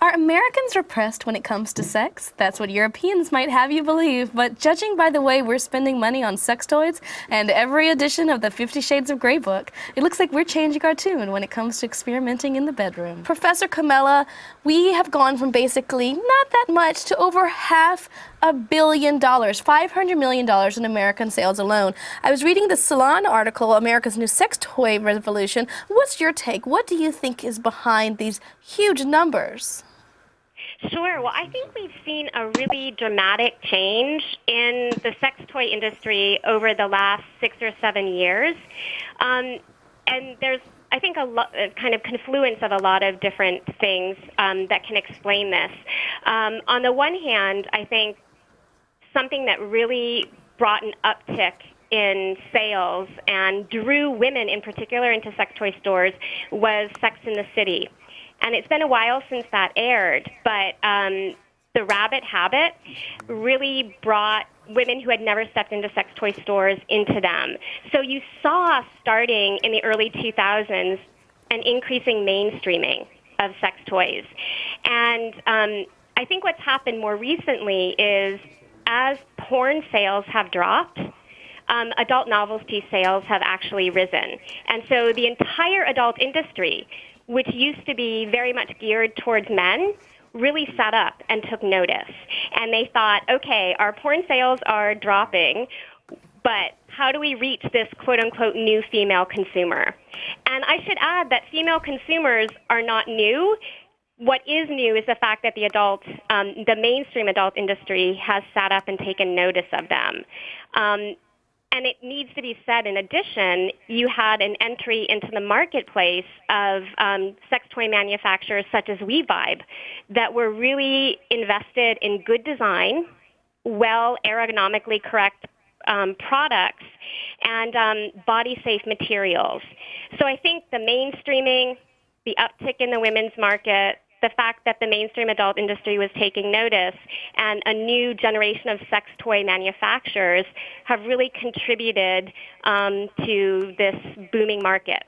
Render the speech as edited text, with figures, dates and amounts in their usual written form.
Are Americans repressed when it comes to sex? That's what Europeans might have you believe, but judging by the way we're spending money on sex toys and every edition of the 50 Shades of Grey book, it looks like we're changing our tune when it comes to experimenting in the bedroom. Professor Comella, we have gone from basically not that much to over $500 million, $500 million in American sales alone. I was reading the Salon article, America's New Sex Toy Revolution. What's your take? What do you think is behind these huge numbers? Sure. Well, I think we've seen a really dramatic change in the sex toy industry over the last 6 or 7 years. And there's, I think, a kind of confluence of a lot of different things that can explain this. On the one hand, I think something that really brought an uptick in sales and drew women in particular into sex toy stores was Sex in the City. And it's been a while since that aired, but the rabbit habit really brought women who had never stepped into sex toy stores into them. So you saw, starting in the early 2000s, an increasing mainstreaming of sex toys. And I think what's happened more recently is, as porn sales have dropped, adult novelty sales have actually risen. And so the entire adult industry, which used to be very much geared towards men, really sat up and took notice. And they thought, okay, our porn sales are dropping, but how do we reach this quote-unquote new female consumer? And I should add that female consumers are not new. What is new is the fact that the mainstream adult industry has sat up and taken notice of them. And it needs to be said, in addition, you had an entry into the marketplace of sex toy manufacturers such as WeVibe that were really invested in good design, well ergonomically correct products, and body-safe materials. So I think the mainstreaming, the uptick in the women's market, the fact that the mainstream adult industry was taking notice, and a new generation of sex toy manufacturers have really contributed to this booming market.